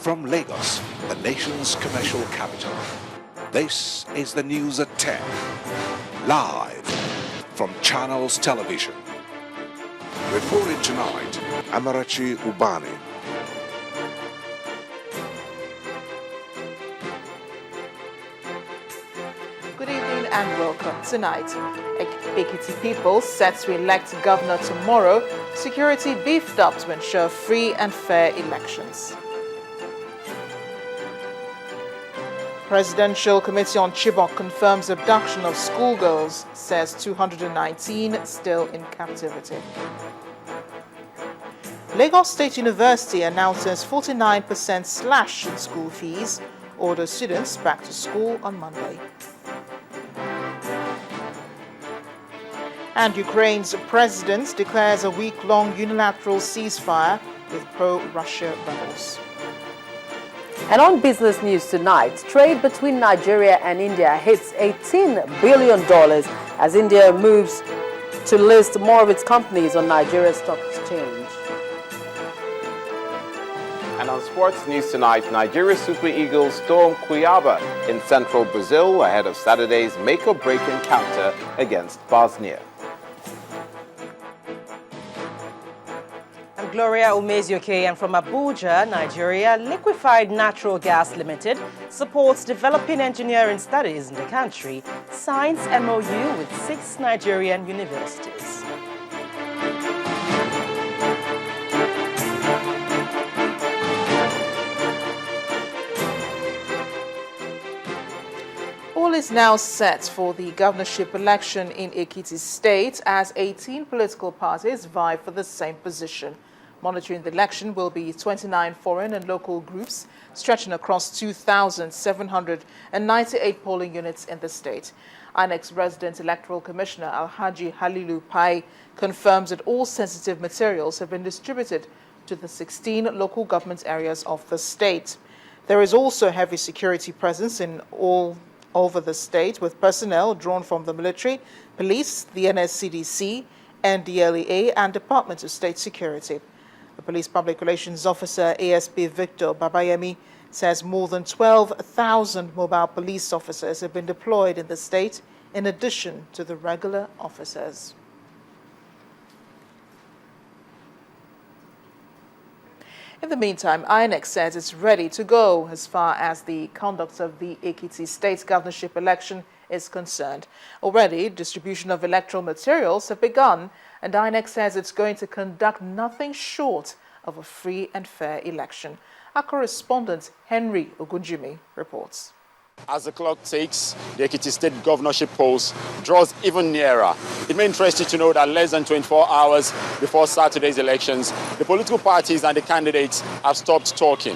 From Lagos, the nation's commercial capital, this is the news at 10, live from Channels Television. Reporting tonight, Amarachi Ubani. Good evening and welcome. Tonight, Ekiti people set to elect governor tomorrow. Security beefed up to ensure free and fair elections. Presidential Committee on Chibok confirms abduction of schoolgirls, says 219 still in captivity. Lagos State University announces 49% slash in school fees, orders students back to school on Monday. And Ukraine's president declares a week-long unilateral ceasefire with pro-Russia rebels. And on business news tonight, trade between Nigeria and India hits $18 billion as India moves to list more of its companies on Nigeria's stock exchange. And on sports news tonight, Nigeria Super Eagles storm Cuiabá in central Brazil ahead of Saturday's make-or-break encounter against Bosnia. Gloria Umezioke, and from Abuja, Nigeria, Liquefied Natural Gas Limited supports developing engineering studies in the country, signs MOU with 6 Nigerian universities. All is now set for the governorship election in Ekiti State as 18 political parties vie for the same position. Monitoring the election will be 29 foreign and local groups stretching across 2,798 polling units in the state. INEC's resident electoral commissioner Alhaji Halilu Pai confirms that all sensitive materials have been distributed to the 16 local government areas of the state. There is also heavy security presence in all over the state, with personnel drawn from the military, police, the NSCDC, NDLEA, and Department of State Security. The Police Public Relations Officer, ASP Victor Babayemi, says more than 12,000 mobile police officers have been deployed in the state, in addition to the regular officers. In the meantime, INEC says it's ready to go as far as the conduct of the Ekiti State governorship election is concerned. Already, distribution of electoral materials have begun, and INEC says it's going to conduct nothing short of a free and fair election. Our correspondent, Henry Ogunjimi, reports. As the clock ticks, the Ekiti State governorship polls draws even nearer. It may interest you to know that less than 24 hours before Saturday's elections, the political parties and the candidates have stopped talking.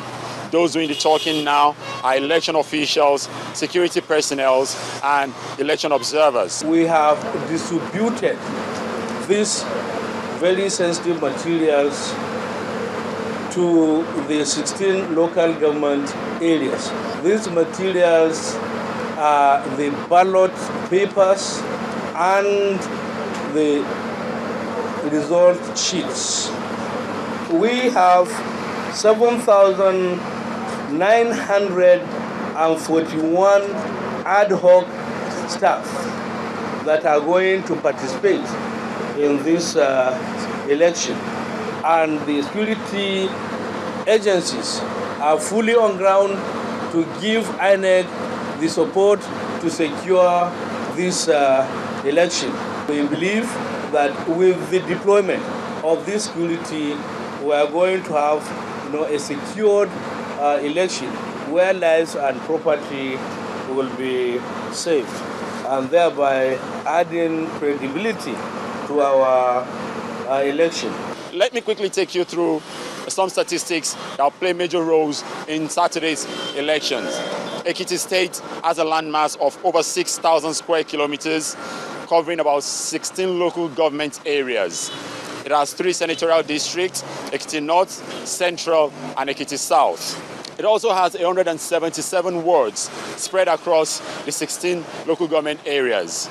Those doing the talking now are election officials, security personnel, and election observers. We have distributed these very sensitive materials to the 16 local government areas. These materials are the ballot papers and the result sheets. We have 7,941 ad hoc staff that are going to participate in this election, and the security agencies are fully on ground to give INEC the support to secure this election. We believe that with the deployment of this security, we are going to have a secured election where lives and property will be saved, and thereby adding credibility to our election. Let me quickly take you through some statistics that will play major roles in Saturday's elections. Ekiti State has a landmass of over 6,000 square kilometers, covering about 16 local government areas. It has 3 senatorial districts: Ekiti North, Central, and Ekiti South. It also has 177 wards spread across the 16 local government areas.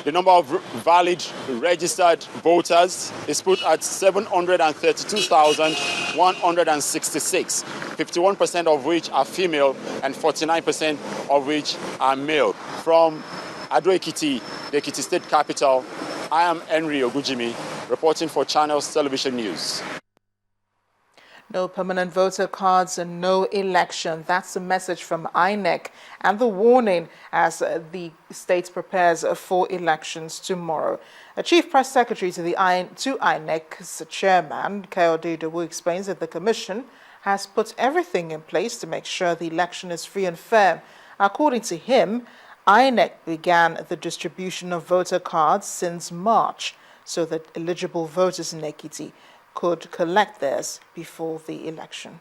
The number of valid registered voters is put at 732,166. 51% of which are female and 49% of which are male. From Ekiti, the Ekiti state capital, I am Henry Ogujimi, reporting for Channels Television News. No permanent voter cards and no election. That's the message from INEC and the warning as the state prepares for elections tomorrow. A chief press secretary to INEC's chairman, Kayode Idowu, explains that the commission has put everything in place to make sure the election is free and fair. According to him, INEC began the distribution of voter cards since March so that eligible voters in Ekiti could collect theirs before the election.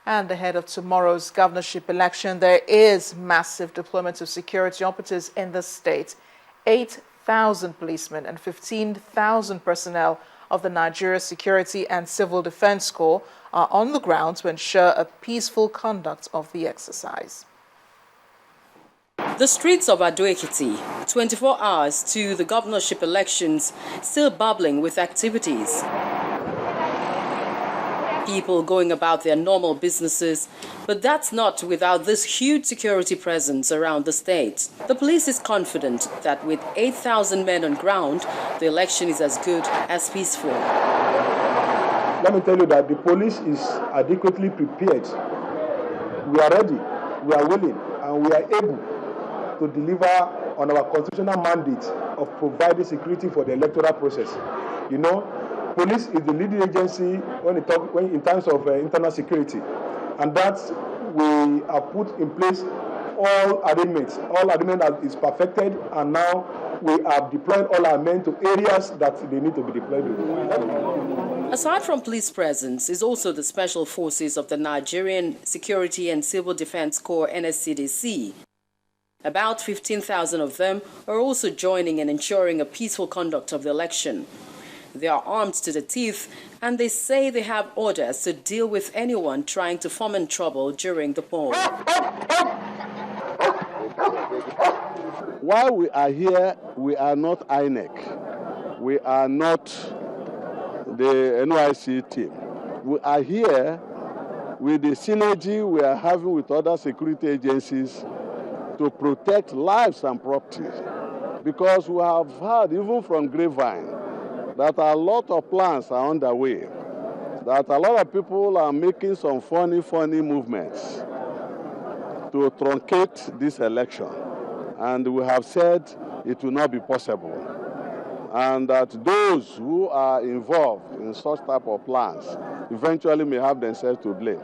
And ahead of tomorrow's governorship election, there is massive deployment of security operatives in the state. 8,000 policemen and 15,000 personnel of the Nigeria Security and Civil Defense Corps are on the ground to ensure a peaceful conduct of the exercise. The streets of Ekiti, 24 hours to the governorship elections, still bubbling with activities. People going about their normal businesses, but that's not without this huge security presence around the state. The police is confident that with 8,000 men on ground, the election is as good as peaceful. Let me tell you that the police is adequately prepared. We are ready, we are willing, and we are able to deliver on our constitutional mandate of providing security for the electoral process. You know, police is the leading agency in terms of internal security, and that we have put in place all arrangements. All arrangement is perfected, and now we have deployed all our men to areas that they need to be deployed to. Aside from police presence is also the special forces of the Nigerian Security and Civil Defense Corps, NSCDC. About 15,000 of them are also joining in ensuring a peaceful conduct of the election. They are armed to the teeth, and they say they have orders to deal with anyone trying to foment trouble during the poll. While we are here, we are not INEC. We are not the NYC team. We are here with the synergy we are having with other security agencies to protect lives and property. Because we have heard, even from Grapevine, that a lot of plans are underway, that a lot of people are making some funny movements to truncate this election. And we have said it will not be possible. And that those who are involved in such type of plans eventually may have themselves to blame.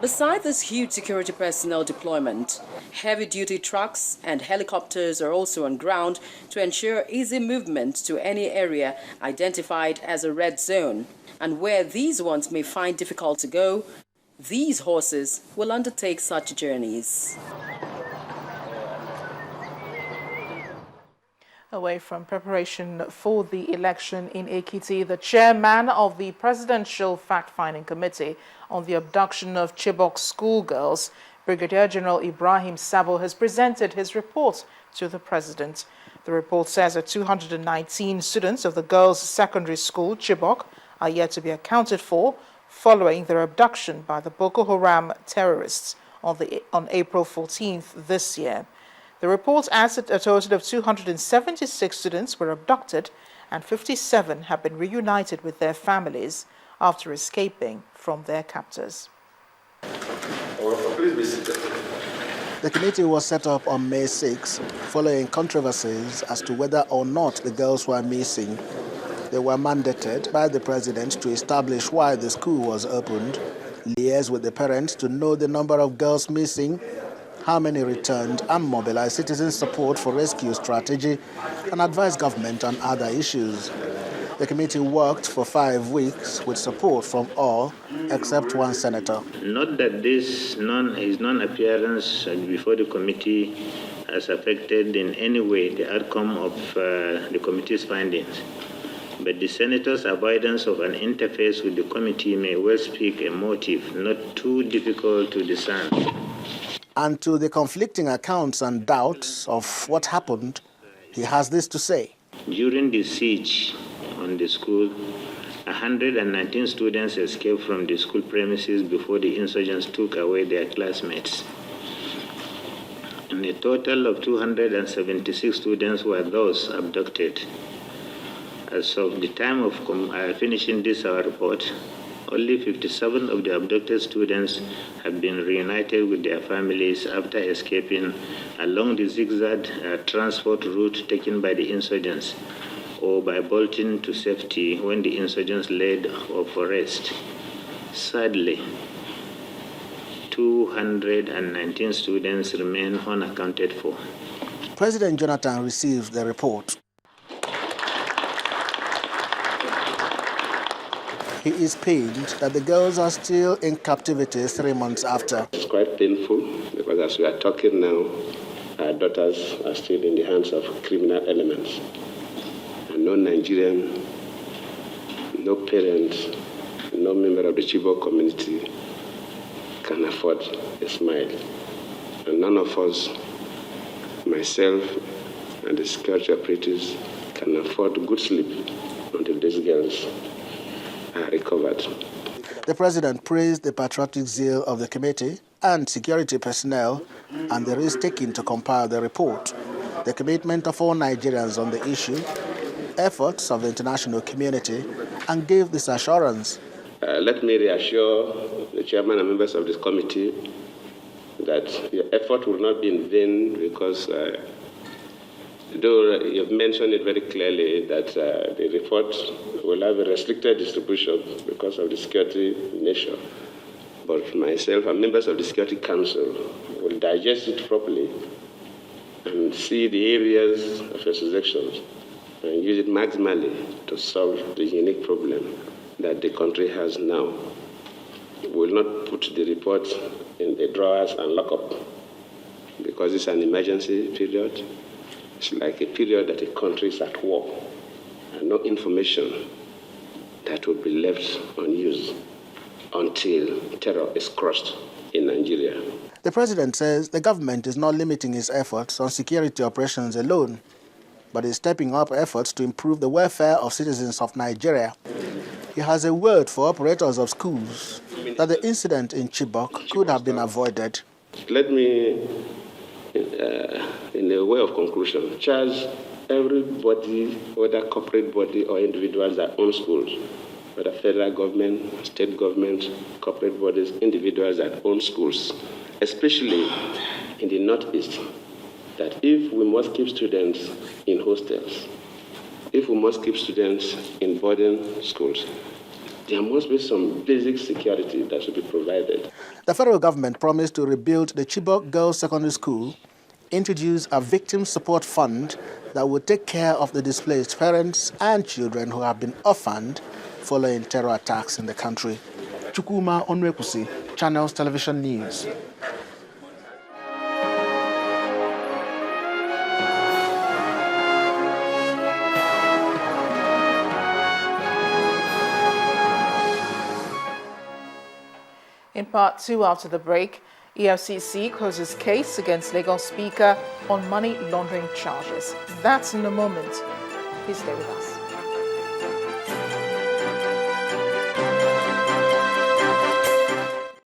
Besides this huge security personnel deployment, heavy-duty trucks and helicopters are also on ground to ensure easy movement to any area identified as a red zone. And where these ones may find difficult to go, these horses will undertake such journeys. Away from preparation for the election in Ekiti, the chairman of the Presidential Fact-Finding Committee on the abduction of Chibok schoolgirls, Brigadier General Ibrahim Sabo, has presented his report to the president. The report says that 219 students of the girls' secondary school, Chibok, are yet to be accounted for following their abduction by the Boko Haram terrorists on April 14th this year. The report adds that a total of 276 students were abducted and 57 have been reunited with their families after escaping from their captors. The committee was set up on May 6 following controversies as to whether or not the girls were missing. They were mandated by the president to establish why the school was opened, liaise with the parents to know the number of girls missing, how many returned, and mobilize citizen support for rescue strategy and advise government on other issues. The committee worked for 5 weeks with support from all except one senator. Not that his non-appearance before the committee has affected in any way the outcome of the committee's findings, but the senator's avoidance of an interface with the committee may well speak a motive not too difficult to discern. And to the conflicting accounts and doubts of what happened, he has this to say. During the siege, on the school. 119 students escaped from the school premises before the insurgents took away their classmates. And a total of 276 students were thus abducted. As of the time of finishing this our report, only 57 of the abducted students have been reunited with their families after escaping along the zigzag transport route taken by the insurgents, or by bolting to safety when the insurgents laid off for rest. Sadly, 219 students remain unaccounted for. President Jonathan received the report. He is pained that the girls are still in captivity 3 months after. It's quite painful because as we are talking now, our daughters are still in the hands of criminal elements. And no Nigerian, no parent, no member of the Chibok community can afford a smile. And none of us, myself and the security operatives, can afford good sleep until these girls are recovered. The president praised the patriotic zeal of the committee and security personnel and the risk taken to compile the report, the commitment of all Nigerians on the issue, efforts of the international community, and gave this assurance. Let me reassure the chairman and members of this committee that your effort will not be in vain because though you have mentioned it very clearly that the report will have a restricted distribution because of the security nature. But myself and members of the Security Council will digest it properly and see the areas of resurrection and use it maximally to solve the unique problem that the country has now. We will not put the report in the drawers and lock up because it's an emergency period. It's like a period that a country is at war and no information that will be left unused until terror is crushed in Nigeria. The president says the government is not limiting its efforts on security operations alone, but is stepping up efforts to improve the welfare of citizens of Nigeria. He has a word for operators of schools that the incident in Chibok could have been avoided. Let me, in a way of conclusion, charge everybody, whether corporate body or individuals that own schools, whether federal government, state government, corporate bodies, individuals that own schools, especially in the Northeast, that if we must keep students in hostels, if we must keep students in boarding schools, there must be some basic security that should be provided. The federal government promised to rebuild the Chibok Girls Secondary School, introduce a victim support fund that will take care of the displaced parents and children who have been orphaned following terror attacks in the country. Chukuma Onwekusi, Channels Television News. In part two, after the break, EFCC closes case against Lagos Speaker on money laundering charges. That's in a moment. Please stay with us.